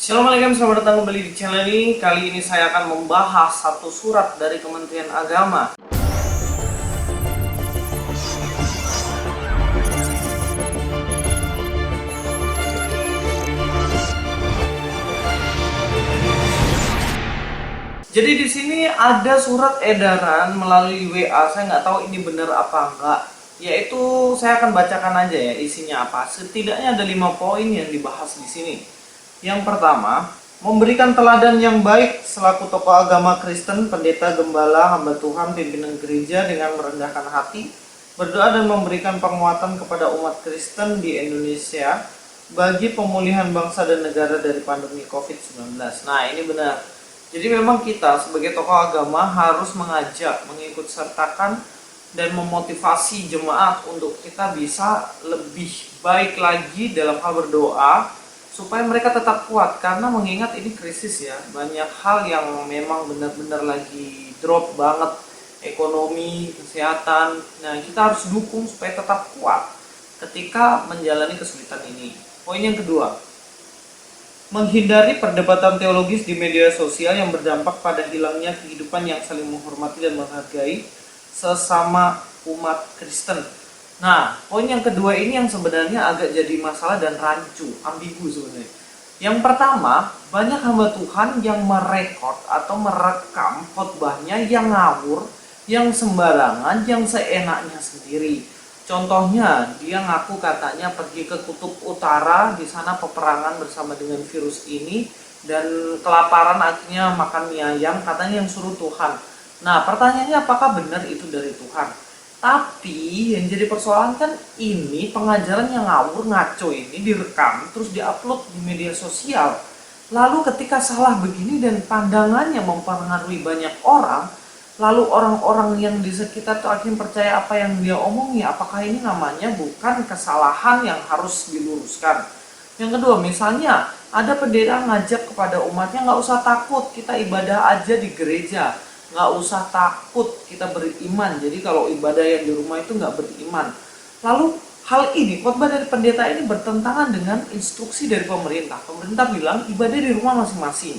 Assalamualaikum, selamat datang kembali di channel ini. Kali ini saya akan membahas satu surat dari Kementerian Agama. Jadi di sini ada surat edaran melalui WA. Saya nggak tahu ini benar apa enggak. Yaitu saya akan bacakan aja ya isinya apa. Setidaknya ada 5 poin yang dibahas di sini. Yang pertama, memberikan teladan yang baik selaku tokoh agama Kristen, pendeta, gembala, hamba Tuhan, pimpinan gereja dengan merendahkan hati, berdoa dan memberikan penguatan kepada umat Kristen di Indonesia bagi pemulihan bangsa dan negara dari pandemi COVID-19. Nah, ini benar. Jadi memang kita sebagai tokoh agama harus mengajak, mengikut sertakan dan memotivasi jemaat untuk kita bisa lebih baik lagi dalam hal berdoa supaya mereka tetap kuat, karena mengingat ini krisis ya, banyak hal yang memang benar-benar lagi drop banget, ekonomi, kesehatan. Nah, kita harus dukung supaya tetap kuat ketika menjalani kesulitan ini. Poin yang kedua, menghindari perdebatan teologis di media sosial yang berdampak pada hilangnya kehidupan yang saling menghormati dan menghargai sesama umat Kristen. Nah, poin yang kedua ini yang sebenarnya agak jadi masalah dan rancu, ambigu sebenarnya. Yang pertama, banyak hamba Tuhan yang merekod atau merekam khotbahnya yang ngawur, yang sembarangan, yang seenaknya sendiri. Contohnya, dia ngaku katanya pergi ke kutub utara, di sana peperangan bersama dengan virus ini, dan kelaparan akhirnya makan mie ayam, katanya yang suruh Tuhan. Nah, pertanyaannya apakah benar itu dari Tuhan? Tapi yang jadi persoalan kan ini pengajaran yang ngawur, ngaco ini direkam terus diupload di media sosial. Lalu ketika salah begini dan pandangannya mempengaruhi banyak orang, lalu orang-orang yang di sekitar tuh akhirnya percaya apa yang dia omongi, apakah ini namanya bukan kesalahan yang harus diluruskan? Yang kedua, misalnya ada pendeta ngajak kepada umatnya nggak usah takut, kita ibadah aja di gereja. Nggak usah takut, kita beriman. Jadi kalau ibadah yang di rumah itu nggak beriman. Lalu hal ini, khotbah dari pendeta ini bertentangan dengan instruksi dari pemerintah. Pemerintah bilang ibadah di rumah masing-masing.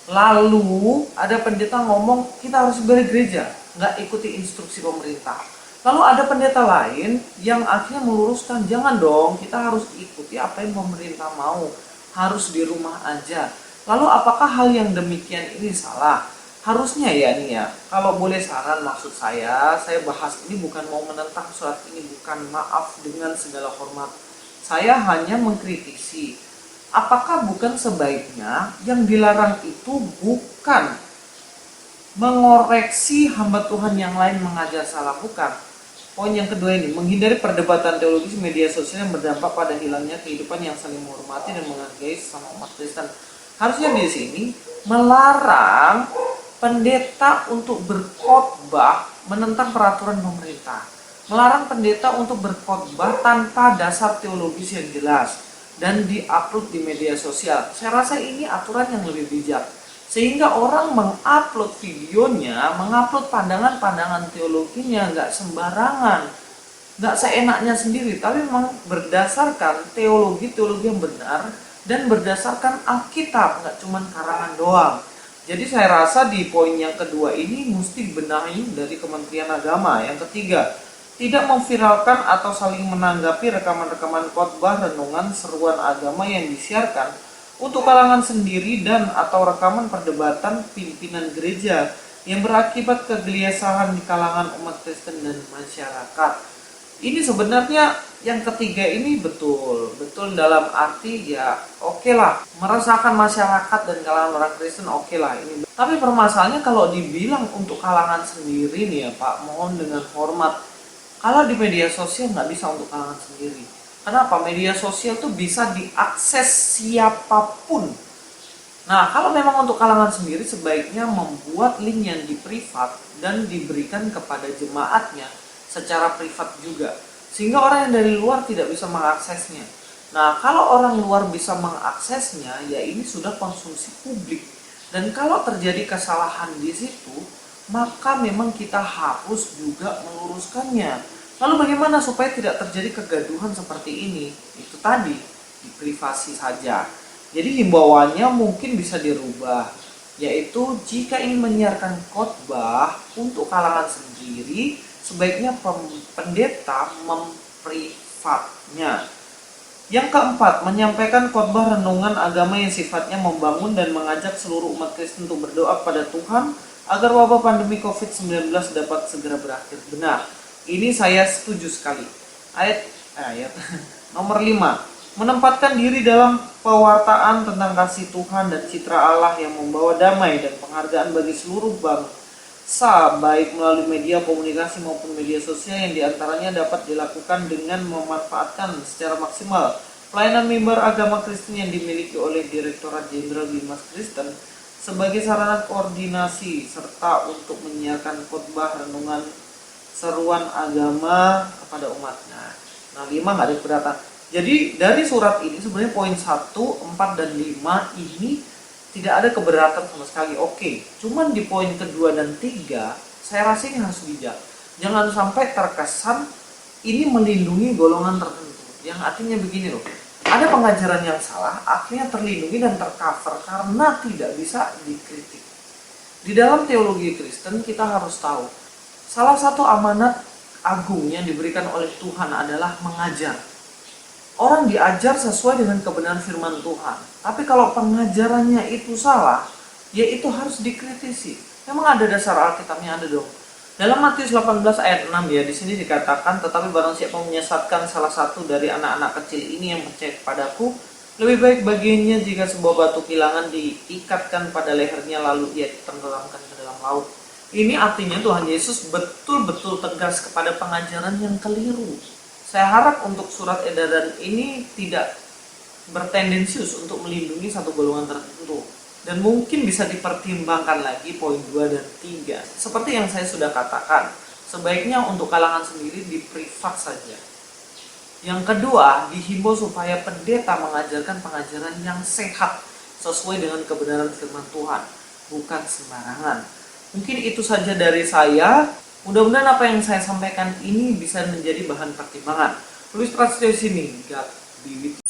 Lalu ada pendeta ngomong kita harus ibadah gereja, nggak ikuti instruksi pemerintah. Lalu ada pendeta lain yang akhirnya meluruskan, jangan dong, kita harus ikuti apa yang pemerintah mau, harus di rumah aja. Lalu apakah hal yang demikian ini salah? Harusnya ya nih ya, kalau boleh saran maksud saya bahas ini bukan mau menentang surat ini, bukan, maaf dengan segala hormat. Saya hanya mengkritisi, apakah bukan sebaiknya yang dilarang itu bukan mengoreksi hamba Tuhan yang lain mengajar salah, bukan. Poin yang kedua ini, menghindari perdebatan teologis media sosial yang berdampak pada hilangnya kehidupan yang saling menghormati dan menghargai sesama umat Kristen. Harusnya di sini melarang pendeta untuk berkhotbah menentang peraturan pemerintah. Melarang pendeta untuk berkhotbah tanpa dasar teologis yang jelas dan diupload di media sosial. Saya rasa ini aturan yang lebih bijak. Sehingga orang mengupload videonya, mengupload pandangan-pandangan teologinya nggak sembarangan, nggak seenaknya sendiri, tapi memang berdasarkan teologi-teologi yang benar dan berdasarkan Alkitab, nggak cuma karangan doang. Jadi saya rasa di poin yang kedua ini mesti dibenahi dari Kementerian Agama. Yang ketiga, tidak memviralkan atau saling menanggapi rekaman-rekaman khotbah, renungan, seruan agama yang disiarkan untuk kalangan sendiri dan atau rekaman perdebatan pimpinan gereja yang berakibat kegelisahan di kalangan umat Kristen dan masyarakat. Ini sebenarnya yang ketiga ini betul dalam arti ya oke lah, meresahkan masyarakat dan kalangan orang Kristen oke lah ini. Tapi permasalahannya kalau dibilang untuk kalangan sendiri nih ya Pak, mohon dengan hormat, kalau di media sosial nggak bisa untuk kalangan sendiri. Kenapa? Media sosial tuh bisa diakses siapapun. Nah, kalau memang untuk kalangan sendiri sebaiknya membuat link yang di privat dan diberikan kepada jemaatnya secara privat juga, sehingga orang yang dari luar tidak bisa mengaksesnya. Nah, kalau orang luar bisa mengaksesnya, ya ini sudah konsumsi publik. Dan kalau terjadi kesalahan di situ, maka memang kita harus juga meluruskannya. Lalu bagaimana supaya tidak terjadi kegaduhan seperti ini? Itu tadi, di privasi saja. Jadi himbauannya mungkin bisa dirubah, yaitu jika ingin menyiarkan khotbah untuk kalangan sendiri, sebaiknya pendeta memprivatnya. Yang keempat, menyampaikan khotbah renungan agama yang sifatnya membangun dan mengajak seluruh umat Kristen untuk berdoa pada Tuhan agar wabah pandemi COVID-19 dapat segera berakhir. Benar, ini saya setuju sekali. Ayat nomor 5, menempatkan diri dalam pewartaan tentang kasih Tuhan dan citra Allah yang membawa damai dan penghargaan bagi seluruh bangsa, baik melalui media komunikasi maupun media sosial, yang diantaranya dapat dilakukan dengan memanfaatkan secara maksimal pelayanan mimbar agama Kristen yang dimiliki oleh Direktorat Jenderal Bimas Kristen sebagai sarana koordinasi serta untuk menyiarkan khotbah renungan seruan agama kepada umatnya. Nah, 5 nggak ada keberatan. Jadi dari surat ini sebenarnya poin 1, 4, dan 5 ini tidak ada keberatan sama sekali. Oke, cuman di poin kedua dan 3 saya rasa ini harus bijak. Jangan sampai terkesan ini melindungi golongan tertentu. Yang artinya begini loh, ada pengajaran yang salah akhirnya terlindungi dan tercover karena tidak bisa dikritik. Di dalam teologi Kristen kita harus tahu, salah satu amanat agung yang diberikan oleh Tuhan adalah mengajar. Orang diajar sesuai dengan kebenaran firman Tuhan. Tapi kalau pengajarannya itu salah, ya itu harus dikritisi. Memang ada dasar Alkitabnya, ada dong. Dalam Matius 18 ayat 6 ya, di sini dikatakan, tetapi barang siapa menyesatkan salah satu dari anak-anak kecil ini yang percaya kepadaku, lebih baik baginya jika sebuah batu kilangan diikatkan pada lehernya lalu ia ditenggelamkan ke dalam laut. Ini artinya Tuhan Yesus betul-betul tegas kepada pengajaran yang keliru. Saya harap untuk surat edaran ini tidak bertendensius untuk melindungi satu golongan tertentu. Dan mungkin bisa dipertimbangkan lagi poin 2 dan 3. Seperti yang saya sudah katakan, sebaiknya untuk kalangan sendiri di privat saja. Yang kedua, dihimbau supaya pendeta mengajarkan pengajaran yang sehat sesuai dengan kebenaran firman Tuhan, bukan sembarangan. Mungkin itu saja dari saya. Mudah-mudahan apa yang saya sampaikan ini bisa menjadi bahan pertimbangan. Tulis prasetyo di sini. God be with you.